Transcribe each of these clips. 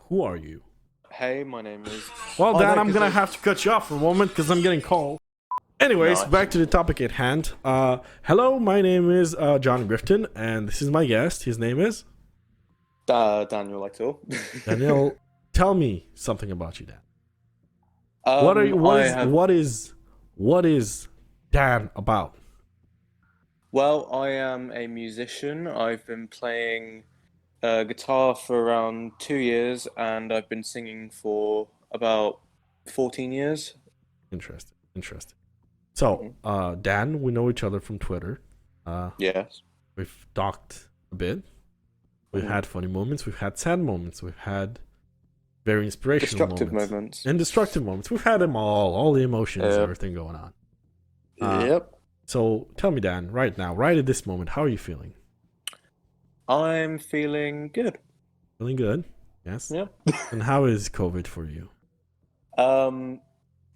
who are you? Hey, my name is. Well, Oh Dan, no, I'm because gonna have to cut you off for a moment because I'm getting cold. Anyways, no, back to the topic at hand. Hello, my name is John Grifton, and this is my guest. His name is Daniel Eytle. Daniel. Tell me something about you, Dan. What are you? I have. What is Dan about? Well, I am a musician. I've been playing guitar for around 2 years, and I've been singing for about 14 years. Interesting. Interesting. So, Hmm. Dan, we know each other from Twitter. Uh, Yes. we've talked a bit. We've Hmm. had funny moments. We've had sad moments. We've had very inspirational Destructive moments moments. and destructive moments. We've had them all the emotions, Yep. everything going on. Uh, Yep. so tell me, Dan, right now, right at this moment, how are you feeling? I'm feeling good. Feeling good? Yes. Yep. And how is COVID for you? Um,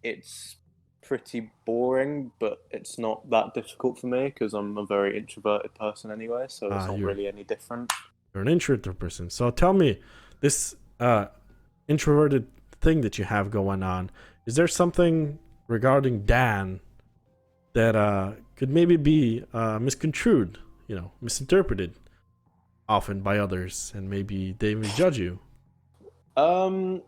it's pretty boring, but it's not that difficult for me because I'm a very introverted person anyway, so it's Ah, not really any different. you're an introverted person. So tell me, this introverted thing that you have going on, is there something regarding Dan that could maybe be misconstrued, misinterpreted often by others, and maybe they even judge you? Um,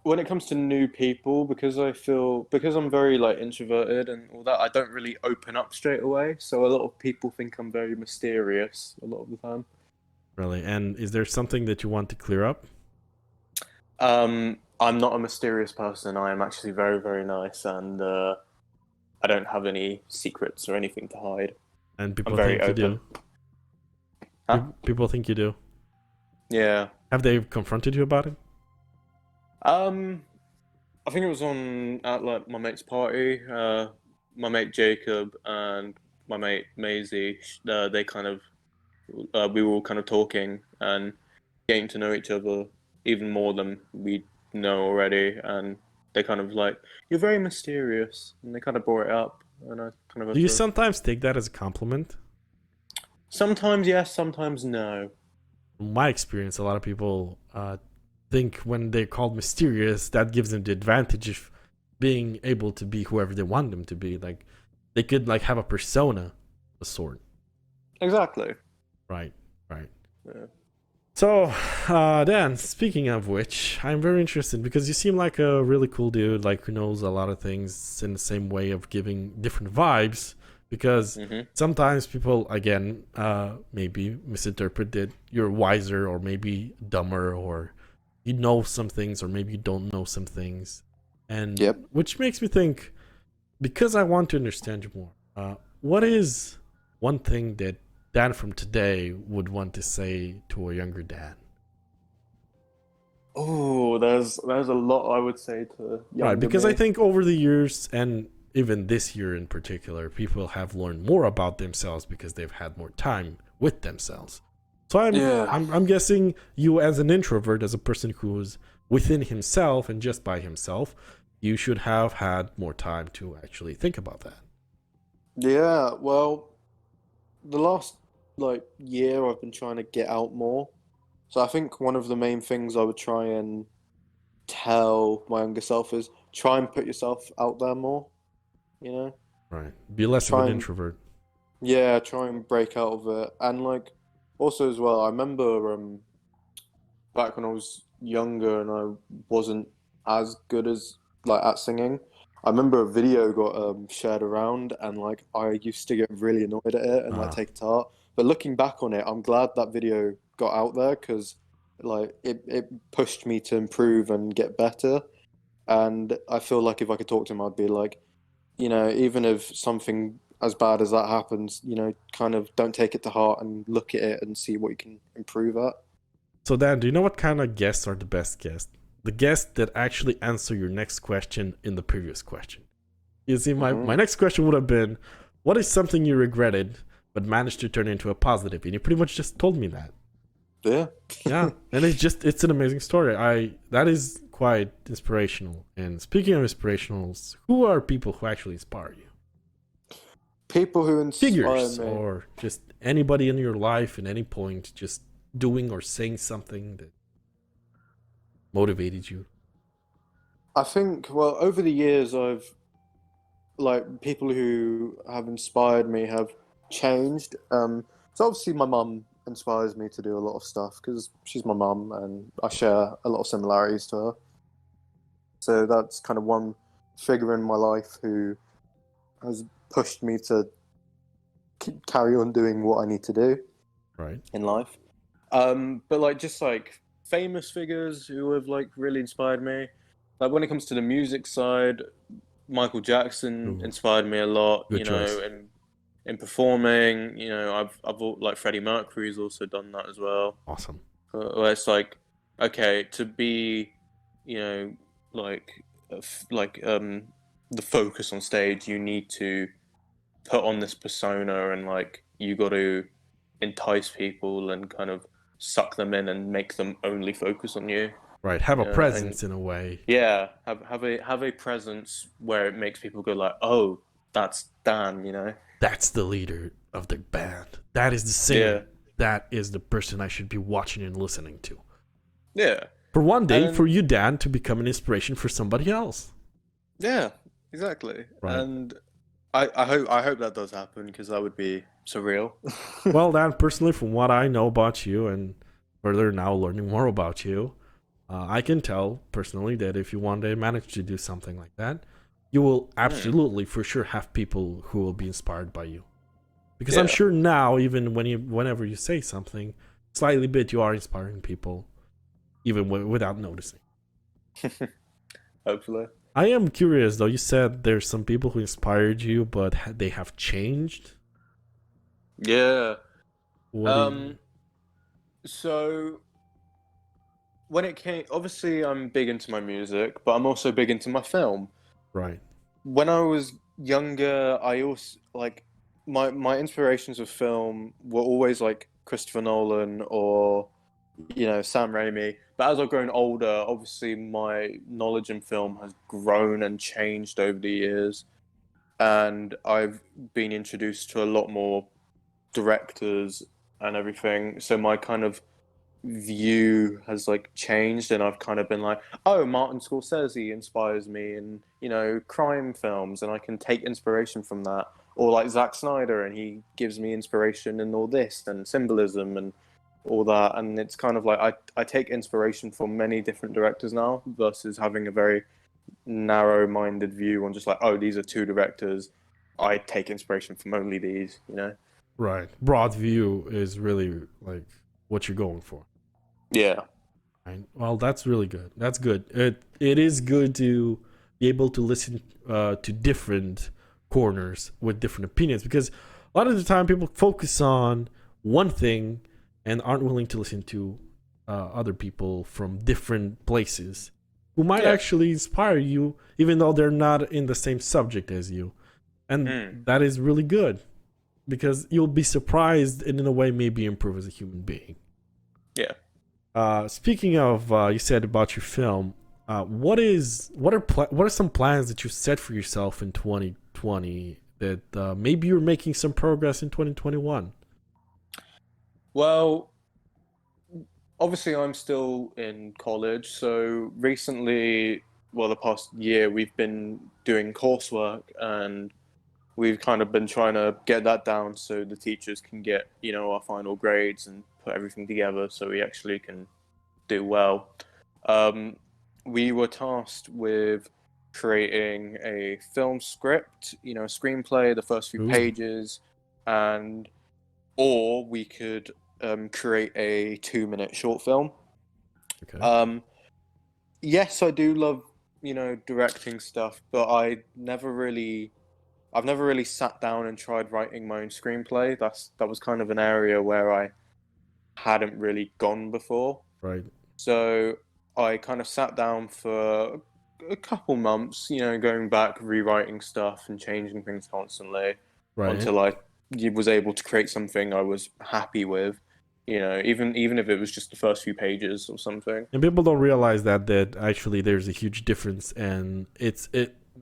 when it comes to new people, because I'm very like introverted and all that, I don't really open up straight away. So a lot of people think I'm very mysterious a lot of the time. Really? And is there something that you want to clear up? I'm not a mysterious person. I am actually very, very nice, and I don't have any secrets or anything to hide. And I'm people very think you open. do. Huh? People think you do. Yeah. Have they confronted you about it? Um, I think it was at like my mate's party. My mate Jacob and my mate Maisie. They kind of we were all kind of talking and getting to know each other even more than we know already, and they kind of like, "You're very mysterious," and they kind of brought it up, and I kind of Do had you to. sometimes take that as a compliment? Sometimes yes, sometimes no. In my experience, a lot of people think when they're called mysterious, that gives them the advantage of being able to be whoever they want them to be. Like they could like have a persona, a sort. Exactly. Right, right. Yeah. So, Dan, speaking of which, I'm very interested because you seem like a really cool dude, like who knows a lot of things in the same way of giving different vibes. Because Hmm. sometimes people, again, maybe misinterpret that you're wiser or maybe dumber or you know some things or maybe you don't know some things. And Yep. which makes me think, because I want to understand you more, what is one thing that Dan from today would want to say to a younger Dan? Oh, there's a lot I would say to Right, younger because I me. think over the years and even this year in particular, people have learned more about themselves because they've had more time with themselves. So I'm Yeah. I'm I'm guessing you as an introvert, as a person who's within himself and just by himself, you should have had more time to actually think about that. Yeah, well, the last like year I've been trying to get out more. So I think one of the main things I would try and tell my younger self is try and put yourself out there more, you know? Right. Be less of Try an and introvert. yeah, try and break out of it. And like also as well, I remember back when I was younger and I wasn't as good as like at singing. I remember a video got shared around and like I used to get really annoyed at it and like Ah. take it to heart. But looking back on it, I'm glad that video got out there because like it pushed me to improve and get better. And I feel like if I could talk to him, I'd be like, even if something as bad as that happens, kind of don't take it to heart and look at it and see what you can improve at. So Dan, do you know what kind of guests are the best guests? The guests that actually answer your next question in the previous question. You see, my Hmm. next question would have been, what is something you regretted but managed to turn into a positive? And you pretty much just told me that. Yeah. Yeah. And it's an amazing story. That is quite inspirational. And speaking of inspirationals, who are people who actually inspire you? People who inspire Figures me. or just anybody in your life at any point just doing or saying something that motivated you? I think, well, over the years, people who have inspired me have changed. So obviously my mum inspires me to do a lot of stuff because she's my mum and I share a lot of similarities to her. So that's kind of one figure in my life who has pushed me to carry on doing what I need to do Right. in life. But like just like famous figures who have like really inspired me. Like when it comes to the music side, Michael Jackson Ooh, inspired me a lot, good you know, choice. in performing, you know, like Freddie Mercury's also done that as well. Awesome. Where it's like, okay, to be, you know, like the focus on stage, you need to put on this persona and like you got to entice people and kind of suck them in and make them only focus on you. Right. Have a And presence in a way. yeah, have a presence where it makes people go like, oh, that's Dan, you know? That's the leader of the band. That is the Yeah, singer. That is the person I should be watching and listening to. yeah, For one day, for and you, Dan, to become an inspiration for somebody else. yeah, exactly. Right. And I hope that does happen because that would be surreal. Well, Dan, personally, from what I know about you and further now learning more about you, I can tell personally that if you one day manage to do something like that, you will Hmm, absolutely for sure have people who will be inspired by you. Because I'm yeah, sure now, even whenever you say something, slightly bit, you are inspiring people, even without noticing. hopefully. I am curious though. You said there's some people who inspired you, but they have changed. Yeah. What do you? Um. So when it came, obviously I'm big into my music, but I'm also big into my film. Right. When I was younger, I also like my inspirations of film were always like Christopher Nolan or Sam Raimi. But as I've grown older, obviously my knowledge in film has grown and changed over the years, and I've been introduced to a lot more directors and everything. So my kind of view has like changed and I've kind of been like, oh, Martin Scorsese inspires me in, crime films and I can take inspiration from that. Or like Zack Snyder and he gives me inspiration in all this and symbolism and all that. And it's kind of like I take inspiration from many different directors now versus having a very narrow minded view on just like, oh, these are two directors. I take inspiration from only these, you know? Right. Broad view is really like what you're going for. Yeah. Right. Well, that's really good. That's good. It is good to be able to listen to different corners with different opinions because a lot of the time people focus on one thing and aren't willing to listen to other people from different places who might Yeah. actually inspire you even though they're not in the same subject as you. And Mm. that is really good because you'll be surprised and in a way maybe improve as a human being. Yeah. Speaking of, you said about your film. What are some plans that you set for yourself in 2020 that maybe you're making some progress in 2021? Well, obviously I'm still in college, so recently, well, the past year, we've been doing coursework and we've kind of been trying to get that down so the teachers can get, our final grades and put everything together so we actually can do well. Um, we were tasked with creating a film script, a screenplay, the first few Ooh, pages, and or we could create a 2-minute short film. okay, Um, yes, I do love directing stuff, but I've never really sat down and tried writing my own screenplay. That was kind of an area where I hadn't really gone before. right, So I kind of sat down for a couple months, going back, rewriting stuff and changing things constantly right. until I was able to create something I was happy with. Even if it was just the first few pages or something. And people don't realize that actually there's a huge difference, and it.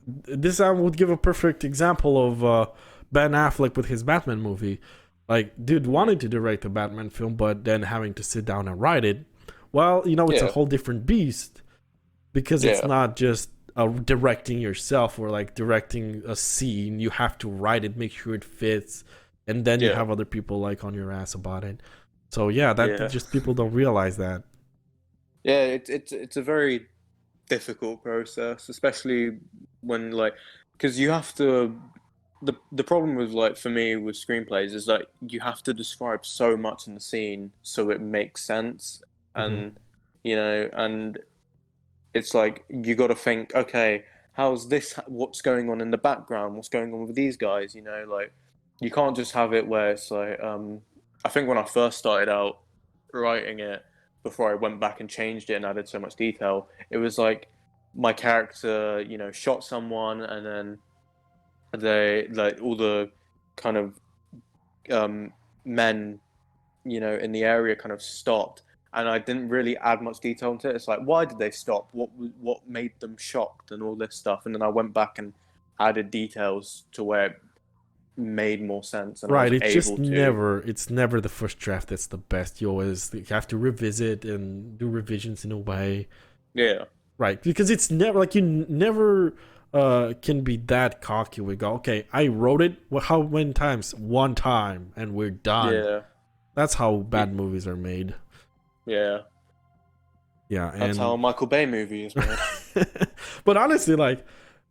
This I would give a perfect example of Ben Affleck with his Batman movie. Like, dude wanted to direct a Batman film, but then having to sit down and write it. Well, it's a Yeah, whole different beast because it's Yeah. not just directing yourself or like directing a scene. You have to write it, make sure it fits, and then you Yeah. have other people like on your ass about it. So yeah, that Yeah. just people don't realize that. Yeah. It's a very difficult process, especially when like, because you have to. The problem with like for me with screenplays is that you have to describe so much in the scene so it makes sense, Hmm. and and it's like you got to think, okay, how's this? What's going on in the background? What's going on with these guys? Like you can't just have it where it's like, I think when I first started out writing it, before I went back and changed it and added so much detail, it was like my character, shot someone, and then they like all the kind of um, men, in the area kind of stopped, and I didn't really add much detail into it. It's like, why did they stop? What made them shocked and all this stuff? And then I went back and added details to where it made more sense, and I Right, was it's just able to. never the first draft that's the best. You always have to revisit and do revisions in a way. Yeah, Right, because it's never like you never can be that cocky. We go, okay, I wrote it. Well, how many times? One time, and we're done. yeah, That's how y- bad movies are made. yeah. Yeah, That's how a and Michael Bay movie is made. but honestly, like,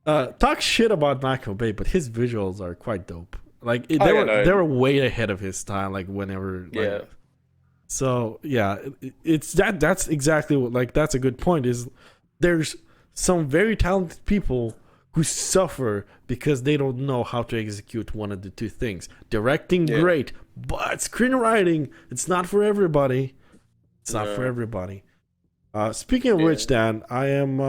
talk shit about Michael Bay, but his visuals are quite dope. Like Oh yeah, they no, were way ahead of his time. Like whenever like yeah, so yeah, it's that's exactly what like that's a good point. Is there's some very talented people who suffer because they don't know how to execute one of the two things. Directing, yeah, great, but screenwriting, it's not for everybody. It's not for no, everybody. Speaking of yeah. which, Dan, I am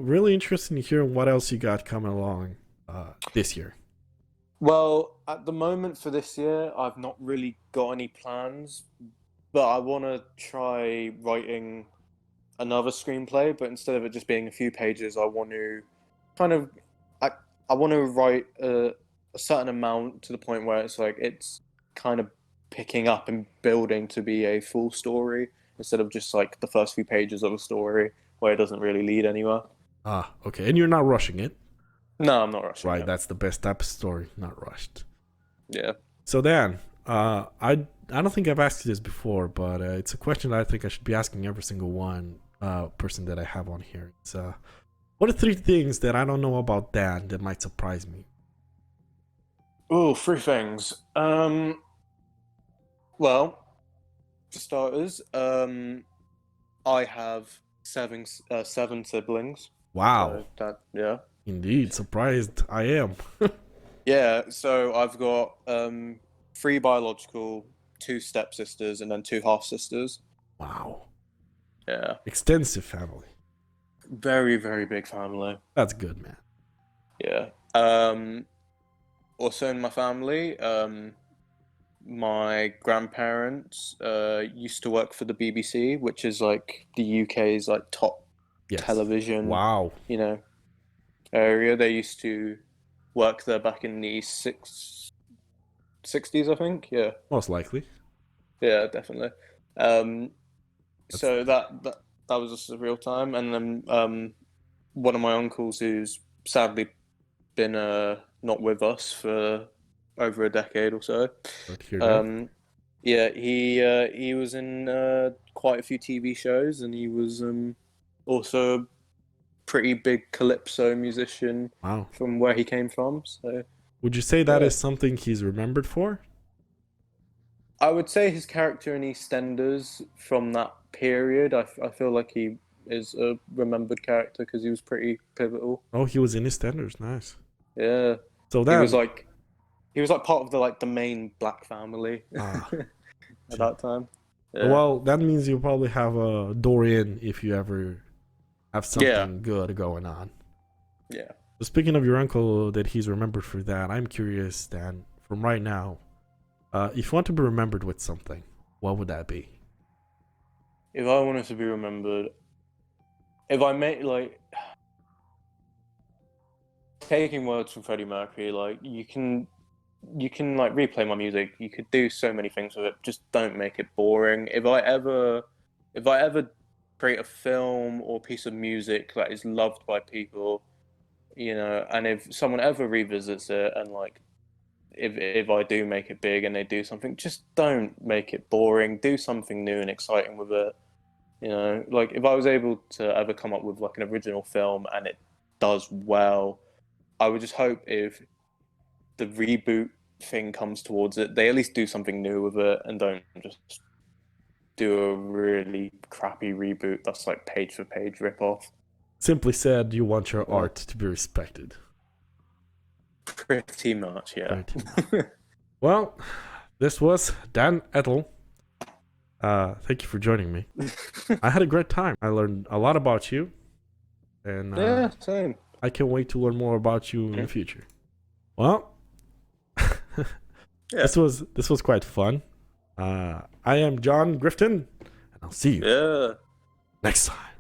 really interested in hearing what else you got coming along this year. Well, at the moment for this year, I've not really got any plans, but I want to try writing another screenplay. But instead of it just being a few pages, I want to kind of, I, I want to write a certain amount to the point where it's like it's kind of picking up and building to be a full story instead of just like the first few pages of a story where it doesn't really lead anywhere. Ah, okay, and you're not rushing it, No, I'm not rushing right? it. That's the best type of story, not rushed. Yeah. So Dan, I don't think I've asked you this before, but it's a question that I think I should be asking every single one person that I have on here. It's what are three things that I don't know about Dan that might surprise me? Oh, three things. Well, for starters, I have seven siblings. Wow, So that, yeah, indeed, surprised I am. yeah. So I've got three biological, two stepsisters, and then two half sisters. Wow, Yeah, extensive family. very very big family. That's good, man. Yeah. Also in my family, my grandparents used to work for the BBC, which is like the UK's like top Yes. television, Wow. you know, area. They used to work there back in the 60s, I think. Yeah, Most likely. yeah, definitely. Um, That's so that was just a real time. And then one of my uncles, who's sadly been not with us for over a decade or so. good to hear that. Um, yeah, he was in quite a few TV shows, and he was also a pretty big calypso musician Wow. from where he came from. So Would you say that yeah, is something he's remembered for? I would say his character in EastEnders from that period, I feel like he is a remembered character because he was pretty pivotal. Oh, he was in his standards. Nice. Yeah, So he was then, like he was like part of the main black family ah, at that time. Yeah, well, that means you probably have a door in if you ever have yeah, something good going on. yeah. So speaking of your uncle that he's remembered for that, I'm curious, Dan, from right now, if you want to be remembered with something, what would that be? If I wanted to be remembered, if I made like taking words from Freddie Mercury, like you can like replay my music. You could do so many things with it. Just don't make it boring. If I ever create a film or piece of music that is loved by people, and if someone ever revisits it and like if I do make it big and they do something, just don't make it boring. Do something new and exciting with it. Like if I was able to ever come up with like an original film and it does well, I would just hope if the reboot thing comes towards it, they at least do something new with it and don't just do a really crappy reboot that's like page for page ripoff. Simply said, you want your art to be respected. Pretty much, yeah. Well, this was Dan Eytle. Thank you for joining me. I had a great time. I learned a lot about you, and yeah, same. I can't wait to learn more about you in the future. Well, this was quite fun. I am John Grifton, and I'll see you next time.